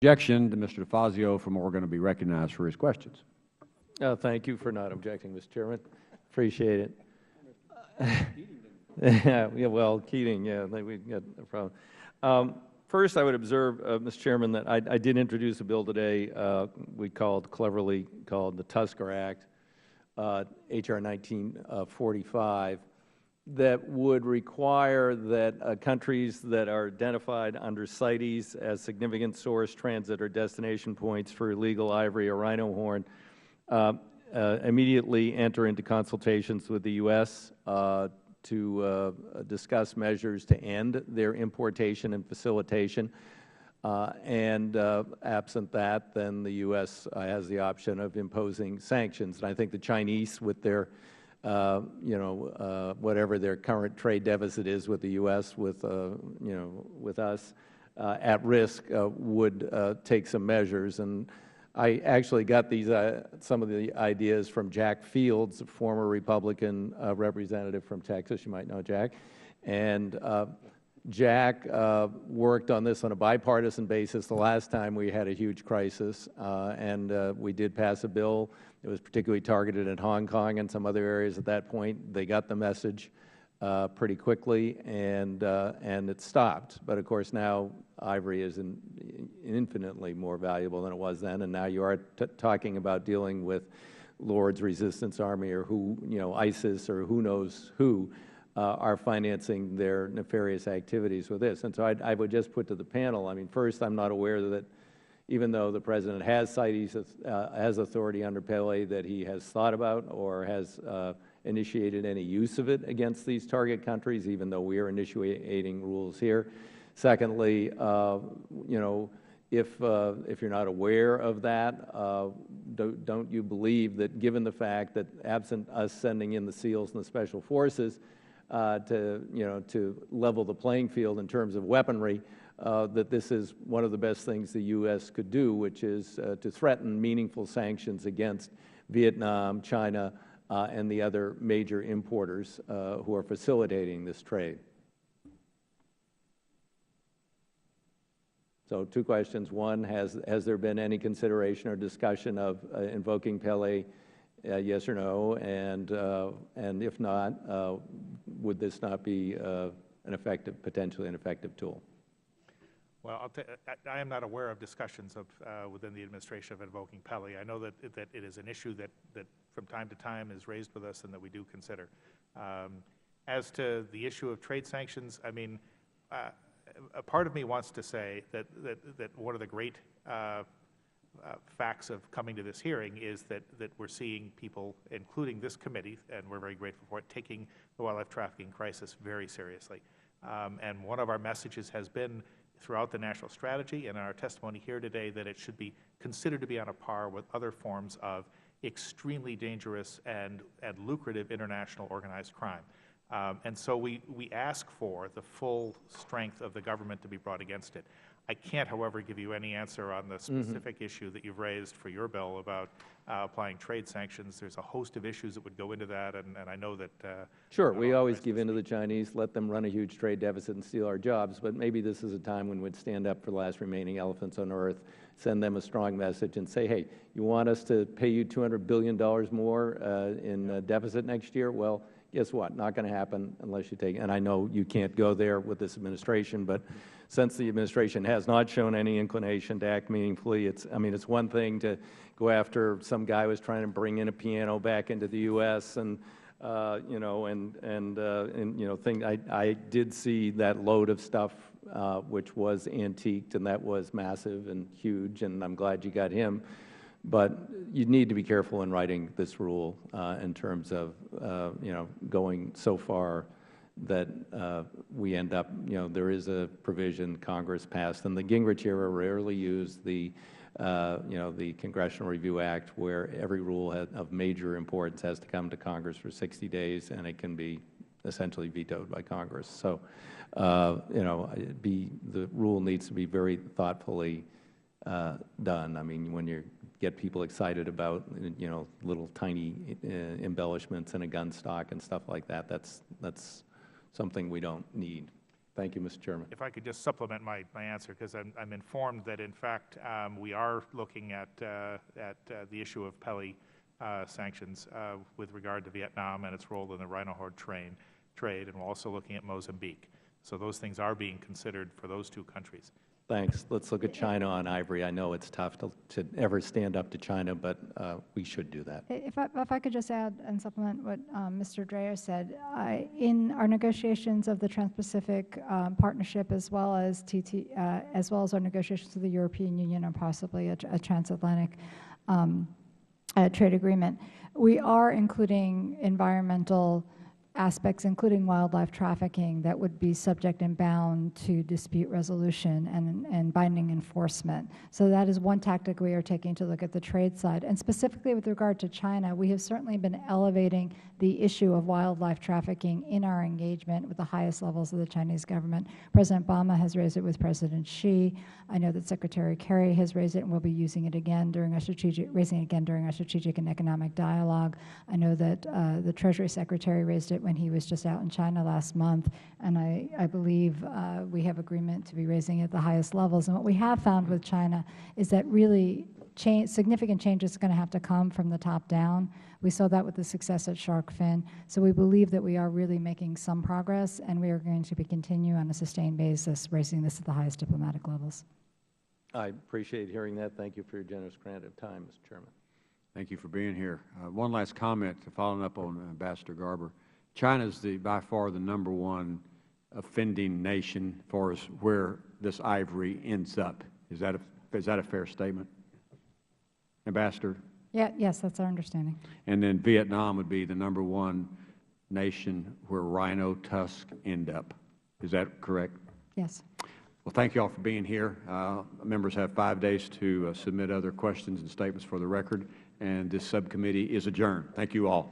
Objection to Mr. DeFazio from Oregon to be recognized for his questions. Thank you for not objecting, Mr. Chairman. Appreciate it. Yeah, well, Keating, yeah, we got a problem. First, I would observe, Mr. Chairman, that I did introduce a bill today we cleverly called the Tusker Act, H.R. 1945, that would require that countries that are identified under CITES as significant source, transit, or destination points for illegal ivory or rhino horn immediately enter into consultations with the U.S. To discuss measures to end their importation and facilitation. Absent that, then the U.S. has the option of imposing sanctions. And I think the Chinese, with their, whatever their current trade deficit is with the U.S., with us, at risk, would take some measures. And I actually got these some of the ideas from Jack Fields, a former Republican representative from Texas. You might know Jack. And Jack worked on this on a bipartisan basis the last time we had a huge crisis, and we did pass a bill. It was particularly targeted at Hong Kong and some other areas at that point. They got the message pretty quickly, and it stopped. But of course now ivory is infinitely more valuable than it was then, and now you are talking about dealing with Lord's Resistance Army or ISIS or who knows who are financing their nefarious activities with this. And so I would just put to the panel, I mean, first, I'm not aware that even though the President has CITES, has authority under Pele, that he has thought about or has initiated any use of it against these target countries, even though we are initiating rules here. Secondly, if you're not aware of that, don't you believe that, given the fact that absent us sending in the SEALs and the Special Forces to level the playing field in terms of weaponry, that this is one of the best things the U.S. could do, which is to threaten meaningful sanctions against Vietnam, China, and the other major importers who are facilitating this trade. So 2 questions. One, has there been any consideration or discussion of invoking Pele, yes or no? And if not, would this not be potentially an effective tool? Well, I am not aware of discussions within the administration of invoking Pele. I know that it is an issue that from time to time is raised with us and that we do consider. As to the issue of trade sanctions, I mean, a part of me wants to say that one of the great facts of coming to this hearing is that we're seeing people, including this committee, and we're very grateful for it, taking the wildlife trafficking crisis very seriously. And one of our messages has been throughout the national strategy and in our testimony here today that it should be considered to be on a par with other forms of extremely dangerous and lucrative international organized crime. And so we ask for the full strength of the government to be brought against it. I can't, however, give you any answer on the specific issue that you've raised for your bill about applying trade sanctions. There's a host of issues that would go into that, and I know that sure, we always give in to the Chinese, let them run a huge trade deficit and steal our jobs, but maybe this is a time when we'd stand up for the last remaining elephants on Earth, send them a strong message and say, hey, you want us to pay you $200 billion more in deficit next year? Well, guess what? Not going to happen unless you take, and I know you can't go there with this administration, but since the administration has not shown any inclination to act meaningfully, I mean, it's one thing to go after some guy who was trying to bring in a piano back into the U.S. and, I did see that load of stuff which was antiqued, and that was massive and huge, and I'm glad you got him. But you need to be careful in writing this rule in terms of, going so far that we end up, there is a provision Congress passed, and the Gingrich era rarely used the Congressional Review Act, where every rule of major importance has to come to Congress for 60 days, and it can be essentially vetoed by Congress. So, the rule needs to be very thoughtfully done. I mean, when you get people excited about, little tiny embellishments in a gun stock and stuff like that, that's something we don't need. Thank you, Mr. Chairman. If I could just supplement my answer, because I'm informed that, in fact, we are looking at the issue of Pele sanctions with regard to Vietnam and its role in the rhino horde trade, and we're also looking at Mozambique. So those things are being considered for those two countries. Thanks. Let's look at China on ivory. I know it's tough to ever stand up to China, but we should do that. If I could just add and supplement what Mr. Dreyer said, in our negotiations of the Trans-Pacific Partnership, as well as our negotiations with the European Union and possibly a transatlantic trade agreement, we are including environmental aspects, including wildlife trafficking, that would be subject and bound to dispute resolution and binding enforcement. So that is one tactic we are taking to look at the trade side. And specifically with regard to China, we have certainly been elevating the issue of wildlife trafficking in our engagement with the highest levels of the Chinese government. President Obama has raised it with President Xi. I know that Secretary Kerry has raised it and will be raising it again during our strategic and economic dialogue. I know that the Treasury Secretary raised it when he was just out in China last month, and I believe we have agreement to be raising it at the highest levels. And what we have found with China is that really significant change is going to have to come from the top down. We saw that with the success at shark fin. So we believe that we are really making some progress, and we are going to continue on a sustained basis raising this at the highest diplomatic levels. I appreciate hearing that. Thank you for your generous grant of time, Mr. Chairman. Thank you for being here. One last comment following up on Ambassador Garber. China is by far the #1 offending nation for us where this ivory ends up. Is that a fair statement, Ambassador? Yeah, yes, that's our understanding. And then Vietnam would be the #1 nation where rhino tusks end up. Is that correct? Yes. Well, thank you all for being here. Members have 5 days to submit other questions and statements for the record, and this subcommittee is adjourned. Thank you all.